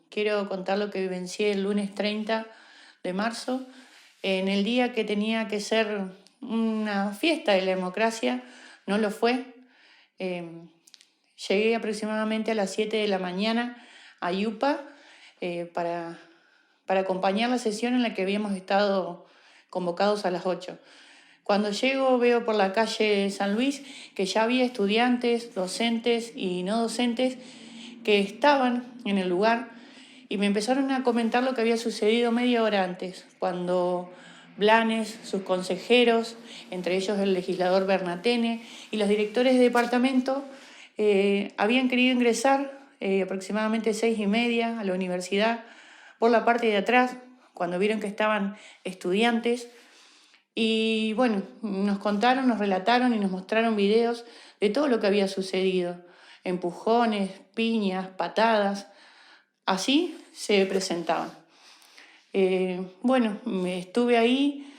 quiero contar lo que vivencié el lunes 30 de marzo, en el día que tenía que ser una fiesta de la democracia. No lo fue. Eh, Llegué aproximadamente a las 7 de la mañana a Yupa para acompañar la sesión en la que habíamos estado convocados a las 8. Cuando llego veo por la calle San Luis que ya había estudiantes, docentes y no docentes que estaban en el lugar y me empezaron a comentar lo que había sucedido media hora antes, cuando Blanes, sus consejeros, entre ellos el legislador Bernatene y los directores de departamento, habían querido ingresar aproximadamente 6:30 a la universidad por la parte de atrás, cuando vieron que estaban estudiantes. Y bueno, nos contaron, nos relataron y nos mostraron videos de todo lo que había sucedido. Empujones, piñas, patadas, así se presentaban. Bueno, me estuve ahí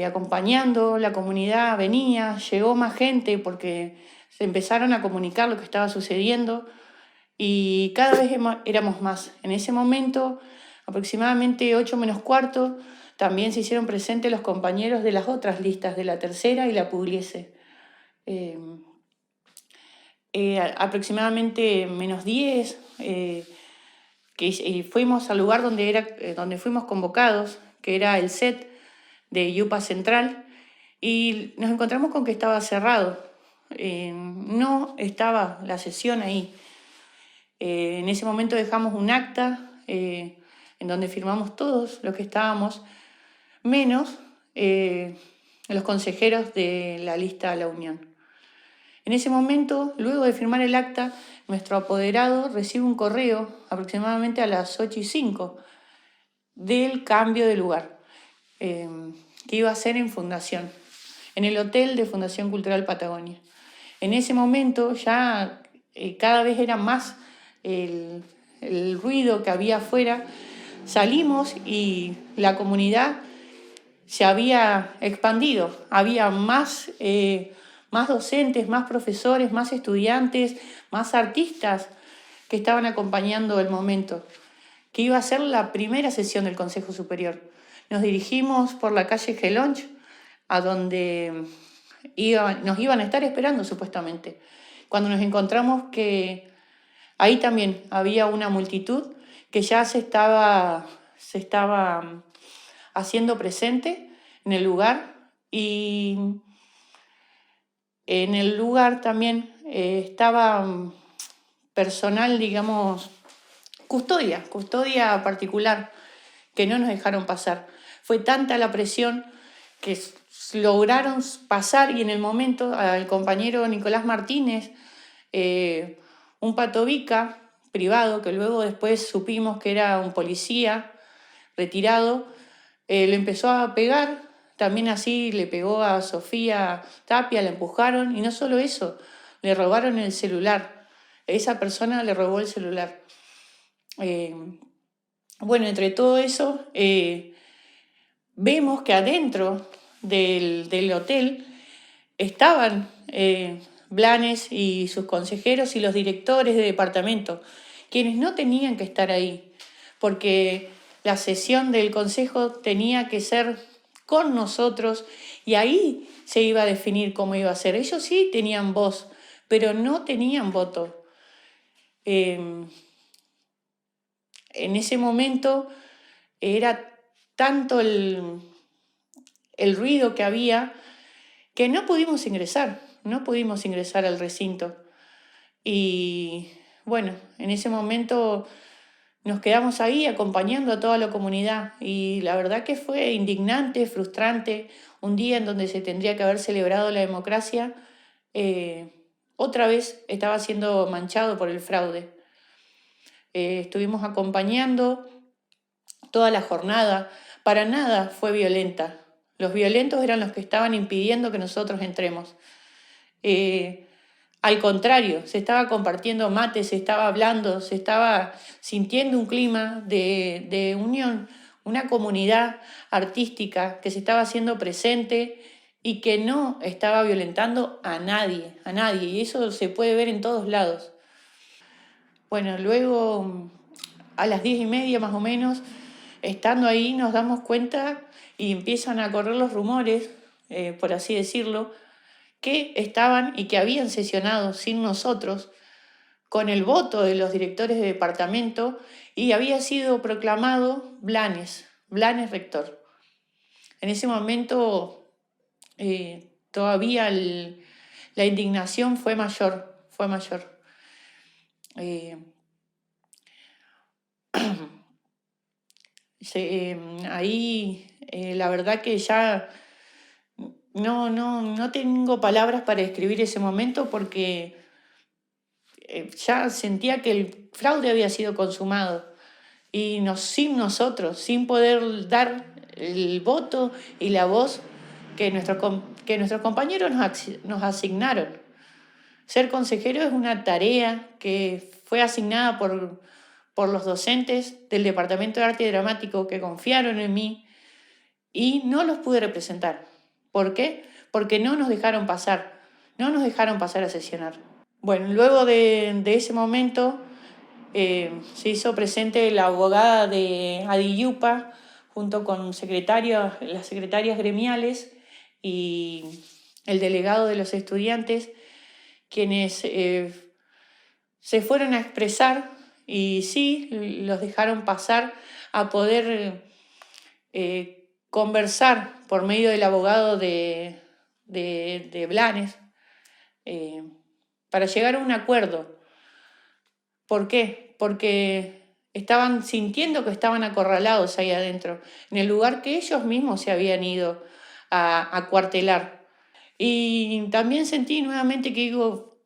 acompañando, la comunidad venía, llegó más gente porque se empezaron a comunicar lo que estaba sucediendo y cada vez éramos más. En ese momento, aproximadamente 8 menos cuarto, también se hicieron presentes los compañeros de las otras listas, de la tercera y la Pugliese. Aproximadamente menos 10, que fuimos al lugar donde fuimos convocados, que era el set de Yupa Central, y nos encontramos con que estaba cerrado. No estaba la sesión ahí. En ese momento dejamos un acta en donde firmamos todos los que estábamos, menos los consejeros de la lista de la Unión. En ese momento, luego de firmar el acta, nuestro apoderado recibe un correo aproximadamente a las 8:05 del cambio de lugar que iba a ser en Fundación, en el hotel de Fundación Cultural Patagonia. En ese momento ya cada vez era más el ruido que había afuera. Salimos y la comunidad se había expandido, había más docentes, más profesores, más estudiantes, más artistas que estaban acompañando el momento, que iba a ser la primera sesión del Consejo Superior. Nos dirigimos por la calle Gelonch, a donde nos iban a estar esperando supuestamente, cuando nos encontramos que ahí también había una multitud que ya se estaba haciendo presente en el lugar, y en el lugar también estaba personal, digamos, custodia particular, que no nos dejaron pasar. Fue tanta la presión que lograron pasar, y en el momento al compañero Nicolás Martínez, un patovica privado, que luego después supimos que era un policía retirado, le empezó a pegar. También así le pegó a Sofía Tapia, la empujaron, y no solo eso, le robaron el celular. Esa persona le robó el celular. Bueno, entre todo eso, vemos que adentro del hotel estaban Blanes y sus consejeros y los directores de departamento, quienes no tenían que estar ahí, porque la sesión del consejo tenía que ser con nosotros y ahí se iba a definir cómo iba a ser. Ellos sí tenían voz, pero no tenían voto. En ese momento era tanto el ruido que había que no pudimos ingresar al recinto. Y bueno, en ese momento nos quedamos ahí acompañando a toda la comunidad, y la verdad que fue indignante, frustrante, un día en donde se tendría que haber celebrado la democracia, otra vez estaba siendo manchado por el fraude. Estuvimos acompañando toda la jornada, para nada fue violenta. Los violentos eran los que estaban impidiendo que nosotros entremos. Al contrario, se estaba compartiendo mate, se estaba hablando, se estaba sintiendo un clima de unión, una comunidad artística que se estaba haciendo presente y que no estaba violentando a nadie, y eso se puede ver en todos lados. Bueno, luego a las 10:30 más o menos, estando ahí nos damos cuenta y empiezan a correr los rumores, por así decirlo, que estaban y que habían sesionado sin nosotros, con el voto de los directores de departamento, y había sido proclamado Blanes rector. En ese momento todavía la indignación fue mayor, fue mayor. Eh, Ahí la verdad que ya no tengo palabras para describir ese momento porque ya sentía que el fraude había sido consumado y sin nosotros, sin poder dar el voto y la voz que nuestros compañeros nos asignaron. Ser consejero es una tarea que fue asignada por los docentes del Departamento de Arte Dramático que confiaron en mí y no los pude representar. ¿Por qué? Porque no nos dejaron pasar a sesionar. Bueno, luego de ese momento se hizo presente la abogada de ADIUPA junto con las secretarias gremiales y el delegado de los estudiantes, quienes se fueron a expresar y sí, los dejaron pasar a poder conversar por medio del abogado de Blanes para llegar a un acuerdo. ¿Por qué? Porque estaban sintiendo que estaban acorralados ahí adentro, en el lugar que ellos mismos se habían ido a acuartelar. Y también sentí nuevamente que digo,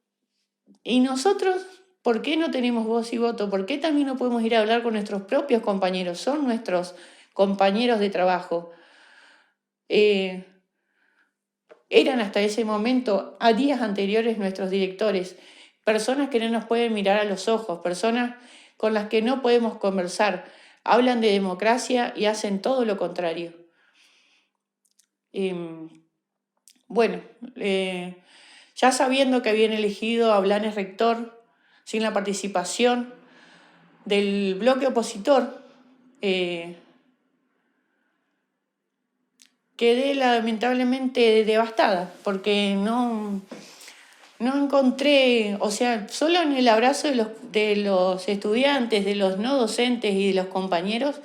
¿y nosotros por qué no tenemos voz y voto? ¿Por qué también no podemos ir a hablar con nuestros propios compañeros? Son nuestros compañeros de trabajo. Eran hasta ese momento, a días anteriores, nuestros directores, personas que no nos pueden mirar a los ojos, personas con las que no podemos conversar, hablan de democracia y hacen todo lo contrario. Bueno, ya sabiendo que habían elegido a Blanes rector sin la participación del bloque opositor, quedé lamentablemente devastada porque no encontré, o sea, solo en el abrazo de los estudiantes, de los no docentes y de los compañeros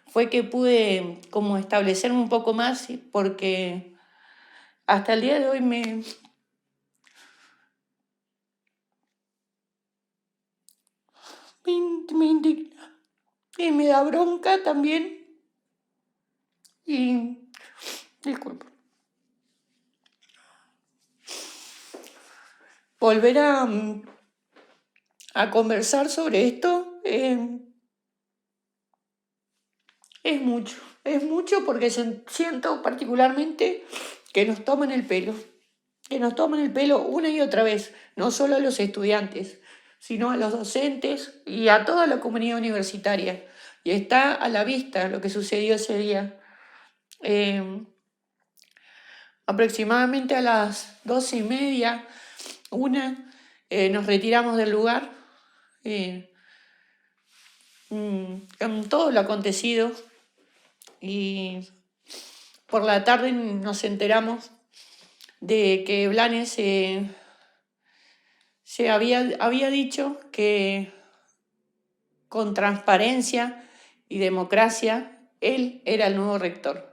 fue que pude como establecerme un poco más porque hasta el día de hoy me indigna y me da bronca también y disculpa. Volver a conversar sobre esto es mucho porque siento particularmente que nos toman el pelo una y otra vez, no solo a los estudiantes, sino a los docentes y a toda la comunidad universitaria. Y está a la vista lo que sucedió ese día. Aproximadamente a las 12:30, nos retiramos del lugar con todo lo acontecido y por la tarde nos enteramos de que Blanes se había dicho que con transparencia y democracia él era el nuevo rector.